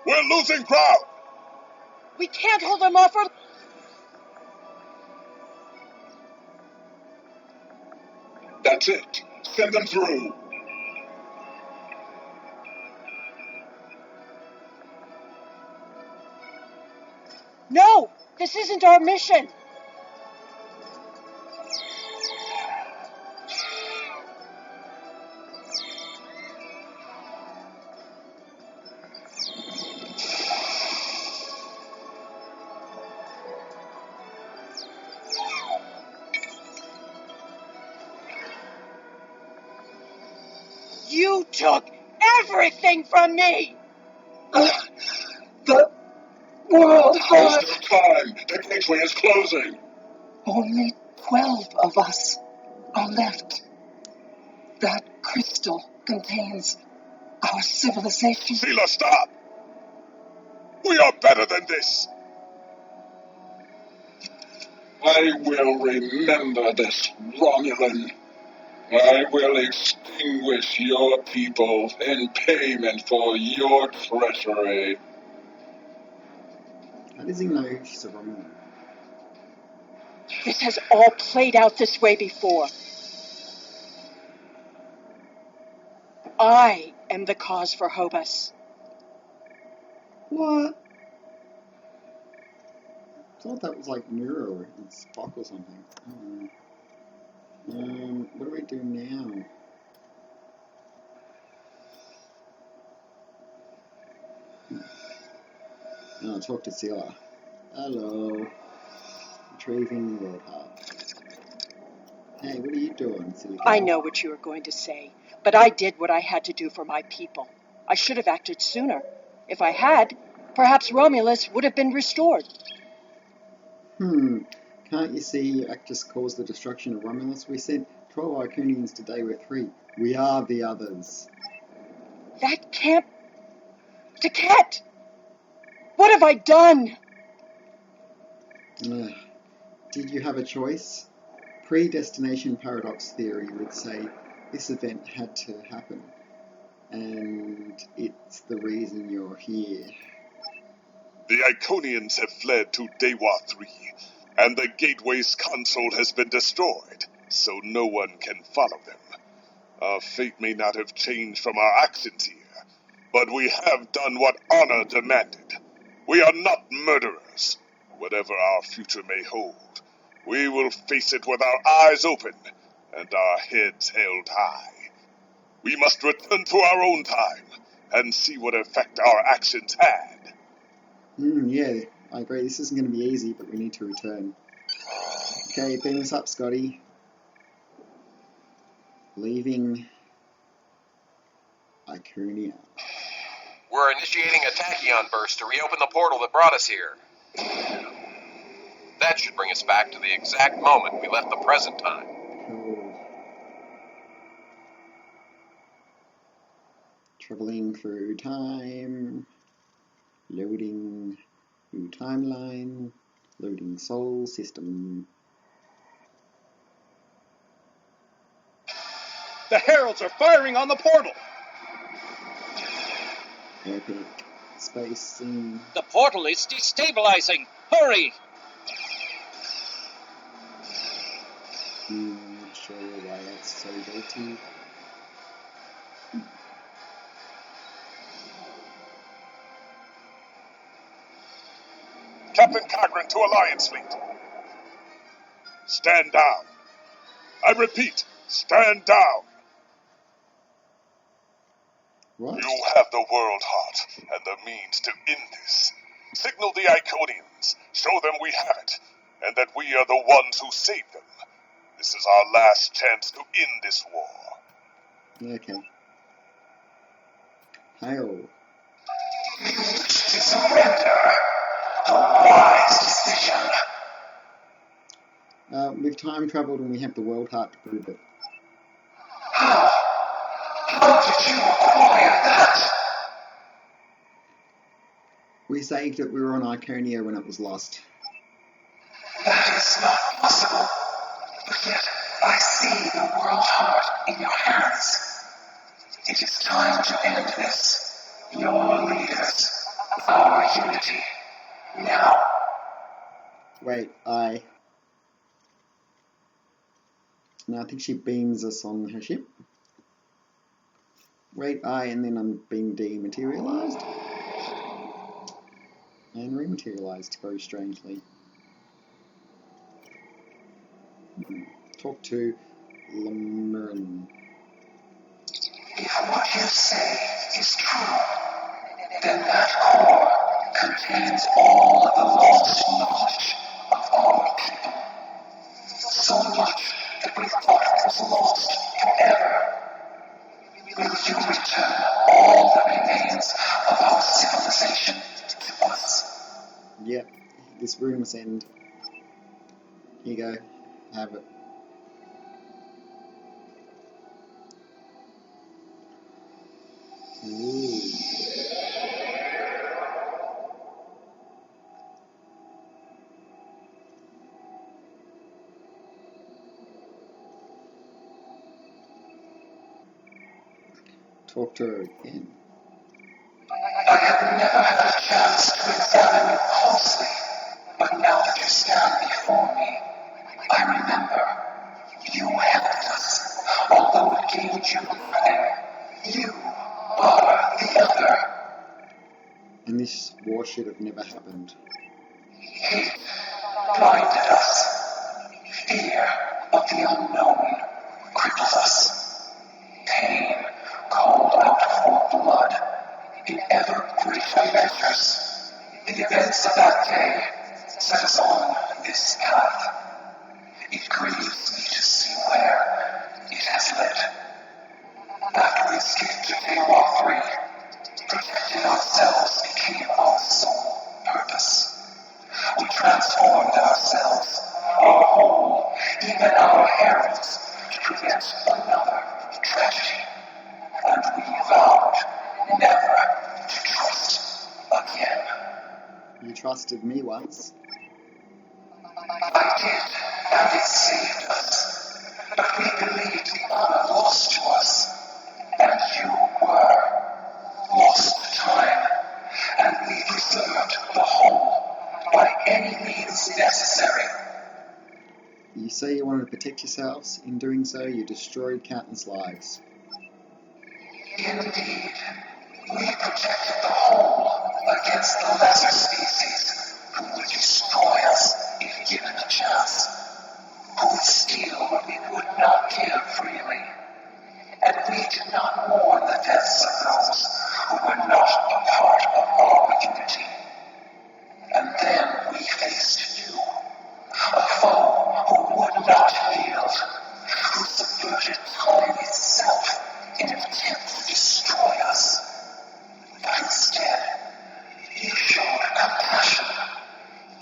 We're losing ground! We can't hold them off for... That's it. Send them through. No! This isn't our mission! You took everything from me! The world heart! There's no time. The gateway is closing. Only 12 of us are left. That crystal contains our civilization. Sheila, stop! We are better than this! I will remember this, Romulan. I will extinguish your people in payment for your treachery. How does he know she's a Romulan? This has all played out this way before. I am the cause for Hobus. What? I thought that was like Mirror and Spock or something. What do we do now? Oh, talk to Scylla. Hello. Retrieving World Hub. Hey, what are you doing, silly girl? I know what you are going to say, but I did what I had to do for my people. I should have acted sooner. If I had, perhaps Romulus would have been restored. Can't you see Actus caused the destruction of Romulus? We sent 12 Iconians today with 3. We are the others. That can't... Taket! What have I done? Did you have a choice? Predestination paradox theory would say this event had to happen, and it's the reason you're here. The Iconians have fled to Dewa 3, and the Gateway's console has been destroyed, so no one can follow them. Our fate may not have changed from our actions here, but we have done what honor demanded. We are not murderers. Whatever our future may hold, we will face it with our eyes open and our heads held high. We must return to our own time and see what effect our actions had. Yeah, I agree. This isn't going to be easy, but we need to return. Okay, beam us up, Scotty. Leaving Iconia. We're initiating a tachyon burst to reopen the portal that brought us here. That should bring us back to the exact moment we left the present time. Cool. Traveling through time. Loading new timeline. Loading soul system. The heralds are firing on the portal! Epic space scene. The portal is destabilizing. Hurry! Not sure why that's so guilty. Captain Cochrane to Alliance Fleet. Stand down. I repeat, stand down. What? You have the World Heart and the means to end this. Signal the Iconians, show them we have it, and that we are the ones who saved them. This is our last chance to end this war. Okay. Hail. Surrender. A wise decision. We've time traveled and we have the World Heart to prove it. How? How did you acquire that? We saved it. We were on Iconia when it was lost. That is not possible. But yet, I see the World Heart in your hands. It is time to end this. Your leaders, our unity. Now. Wait, No, I think she beams us on her ship. Wait, and then I'm being dematerialized. And rematerialized very strangely. Talk to Lamirin. If what you say is true, then that core contains all of the lost knowledge of our people. So much that we thought was lost forever. Will you return all that remains of our civilization to us? Yep, this room's end. Here you go, have it. Ooh. Talk to her again. I have never had a chance to examine you closely, but now that you stand before me, I remember. You helped us, although it gained you nothing. You are the other. And this war should have never happened. Hate blinded us. Fear of the unknown cripples us. Pain called out for blood in ever greater measures. The events of that day set us on this path. It grieves me to see where it has led. After we escaped to Pharaoh 3, protecting ourselves became our sole purpose. We transformed ourselves, our whole, even our heralds, to prevent another tragedy. And we vowed never to trust again. You trusted me once. I did, and it saved us. But we believed the honor lost to us, and you were lost to time, and we preserved the whole by any means necessary. You say you wanted to protect yourselves. In doing so, you destroyed countless lives. Indeed, we protected the whole against the lesser species who would destroy us if given a chance, who would steal what we would not give freely. And we did not mourn the deaths of those who were not a part of our unity. And then we faced you, a foe who would not yield, who subverted time itself in an attempt to destroy us. But instead, you showed compassion,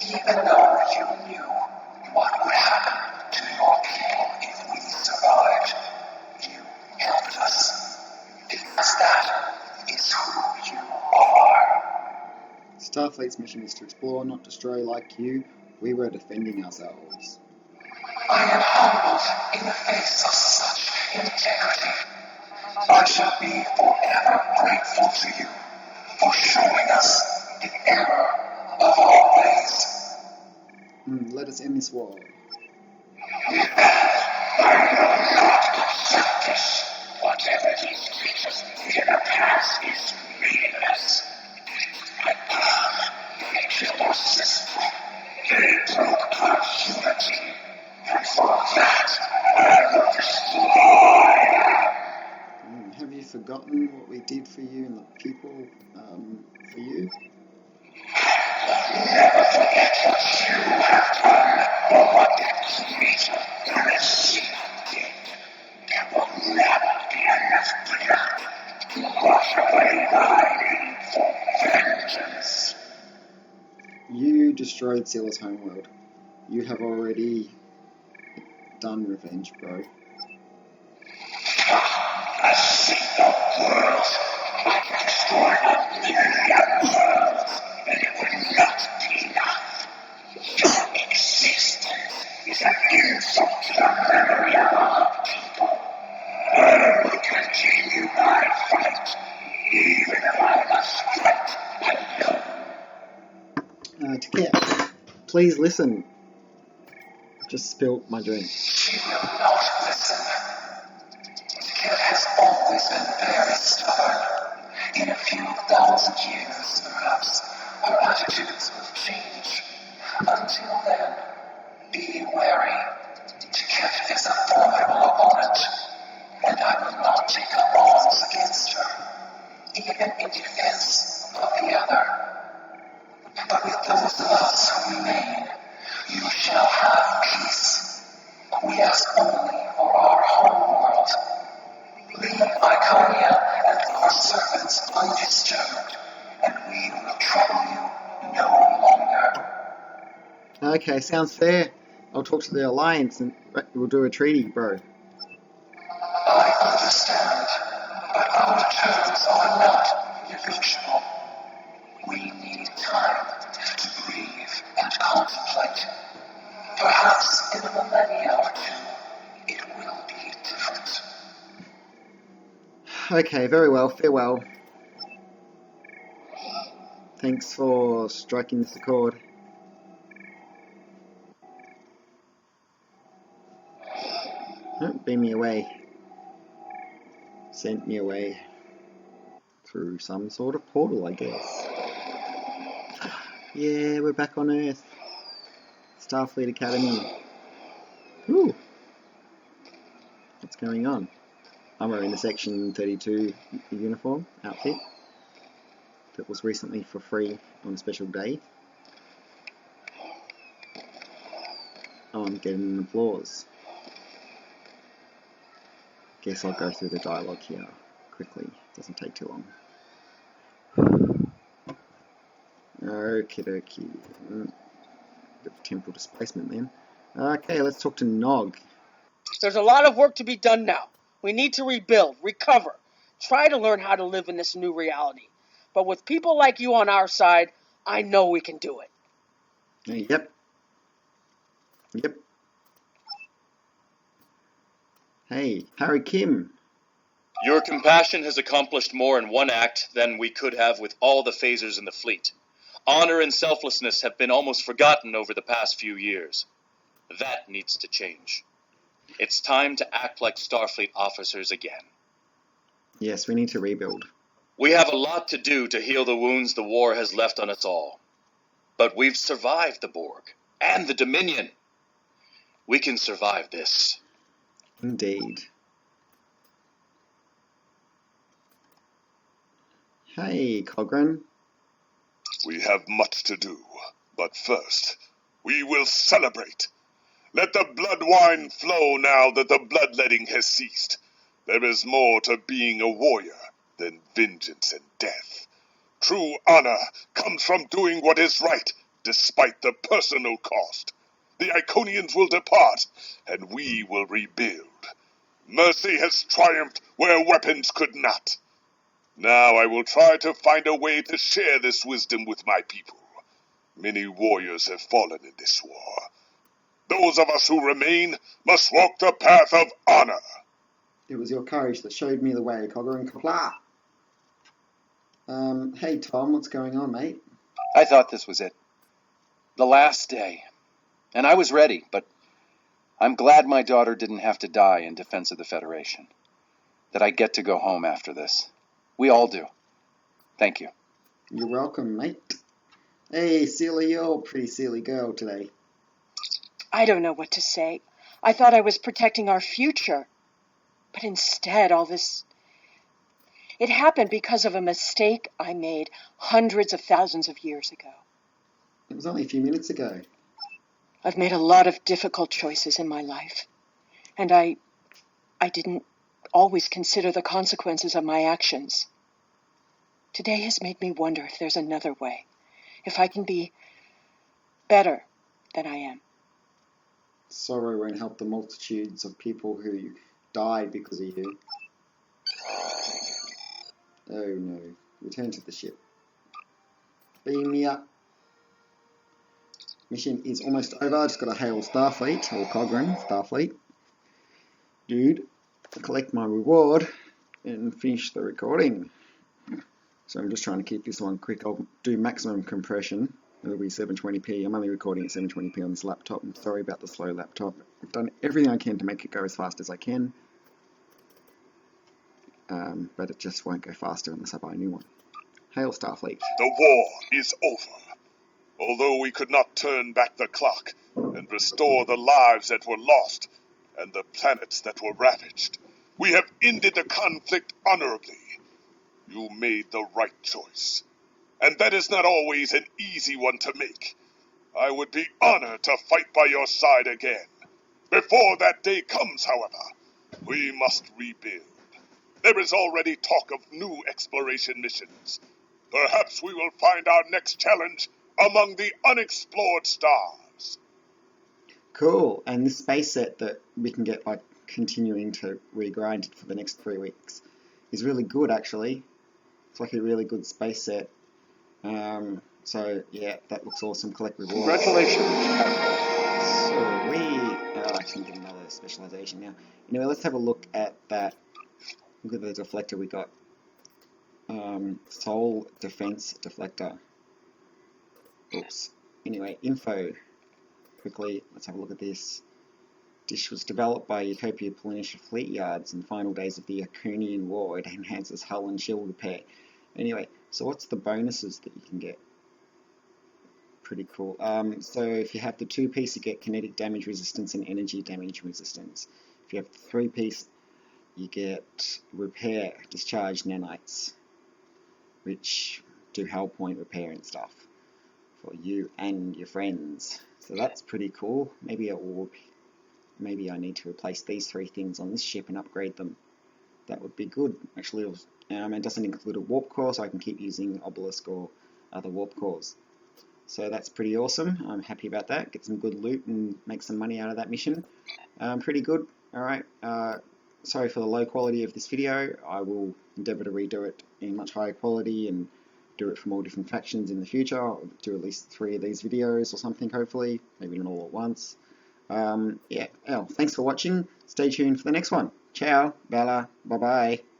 even though you knew what would happen to your people if we survived. You helped us, because that is who you are. Starfleet's mission is to explore, not destroy. Like you, we were defending ourselves. I am humbled in the face of such integrity. I shall be forever grateful to you for showing us the error of our ways. Let us end this war. I will not accept this. Whatever these creatures did in the past is meaningless. They killed our sister. They broke our unity. And for that, I will destroy. Have you forgotten what we did for you and the people for you? Never forget what you have done or what the creator and the sheep did. There will never be enough blood to wash away my need for vengeance. You destroyed Sila's homeworld. You have already done revenge, bro. A single world. I can destroy a million worlds, and it would not be enough. Your existence is an insult to the memory of our people. I will continue my fight, even if I must fight alone. Takia, please listen. I just spilt my drink. She will not listen. Takia has always been very stubborn. In a few thousand years, perhaps, her attitudes will change. Until then, be wary. Takia is a formidable opponent, and I will not take arms against her, even in defense of the other. But with those of us who remain, you shall have peace. We ask only for our home world. Leave Iconian and our servants undisturbed, and we will trouble you no longer. Okay, sounds fair. I'll talk to the Alliance and we'll do a treaty, bro. I understand, but our terms are not negotiable. We need time to breathe and contemplate. Perhaps in a millennia or two, it will be different. Okay, very well. Farewell. Thanks for striking this accord. Oh, beam me away. Sent me away. Through some sort of portal, I guess. Yeah, we're back on Earth. Starfleet Academy. Ooh. What's going on? I'm wearing the Section 32 uniform outfit that was recently for free on a special day. Oh, I'm getting an applause. Guess I'll go through the dialogue here quickly. Doesn't take too long. Okie dokie. Bit of temporal displacement then. Okay, let's talk to Nog. There's a lot of work to be done now. We need to rebuild, recover, try to learn how to live in this new reality. But with people like you on our side, I know we can do it. Yep. Hey, Harry Kim. Your compassion has accomplished more in one act than we could have with all the phasers in the fleet. Honor and selflessness have been almost forgotten over the past few years. That needs to change. It's time to act like Starfleet officers again. Yes, we need to rebuild. We have a lot to do to heal the wounds the war has left on us all. But we've survived the Borg and the Dominion. We can survive this. Indeed. Hey, Cogran. We have much to do, but first, we will celebrate. Let the blood wine flow now that the bloodletting has ceased. There is more to being a warrior than vengeance and death. True honor comes from doing what is right, despite the personal cost. The Iconians will depart, and we will rebuild. Mercy has triumphed where weapons could not. Now I will try to find a way to share this wisdom with my people. Many warriors have fallen in this war. Those of us who remain must walk the path of honor. It was your courage that showed me the way, Cogran. Kapla! Hey Tom, what's going on, mate? I thought this was it. The last day. And I was ready, but I'm glad my daughter didn't have to die in defense of the Federation. That I get to go home after this. We all do. Thank you. You're welcome, mate. Hey, Celia, you're a pretty silly girl today. I don't know what to say. I thought I was protecting our future. But instead, all this... It happened because of a mistake I made hundreds of thousands of years ago. It was only a few minutes ago. I've made a lot of difficult choices in my life. And I didn't always consider the consequences of my actions. Today has made me wonder if there's another way. If I can be better than I am. Sorrow won't help the multitudes of people who died because of you. Oh no. Return to the ship. Beam me up. Mission is almost over. Just got to hail Starfleet, or Cogran, Starfleet. Dude, collect my reward and finish the recording. So I'm just trying to keep this one quick. I'll do maximum compression. It'll be 720p. I'm only recording at 720p on this laptop. I'm sorry about the slow laptop. I've done everything I can to make it go as fast as I can. But it just won't go faster unless I buy a new one. Hail Starfleet. The war is over. Although we could not turn back the clock and restore the lives that were lost and the planets that were ravaged, we have ended the conflict honorably. You made the right choice. And that is not always an easy one to make. I would be honored to fight by your side again. Before that day comes, however, we must rebuild. There is already talk of new exploration missions. Perhaps we will find our next challenge among the unexplored stars. Cool. And this space set that we can get by continuing to regrind it for the next 3 weeks is really good, actually. It's like a really good space set. So, yeah, that looks awesome. Collect rewards. Congratulations. I can get another specialization now. Anyway, let's have a look at that. Look at the deflector we got. Soul Defense Deflector. Oops. Anyway, info. Quickly, let's have a look at this. Dish was developed by Utopia Planitia Fleet Yards in the final days of the Iconian War. It enhances hull and shield repair. Anyway, so what's the bonuses that you can get? Pretty cool. So if you have the 2-piece, you get kinetic damage resistance and energy damage resistance. If you have the 3-piece, you get repair discharge nanites, which do hull point repair and stuff for you and your friends. So that's pretty cool. Maybe maybe I need to replace these 3 things on this ship and upgrade them. That would be good. Actually, it doesn't include a warp core, so I can keep using obelisk or other warp cores. So that's pretty awesome. I'm happy about that. Get some good loot and make some money out of that mission. Pretty good. Alright, sorry for the low quality of this video. I will endeavour to redo it in much higher quality and do it from all different factions in the future. I'll do at least 3 of these videos or something, hopefully. Maybe not all at once. Yeah, thanks for watching. Stay tuned for the next one. Ciao, Bella, bye-bye.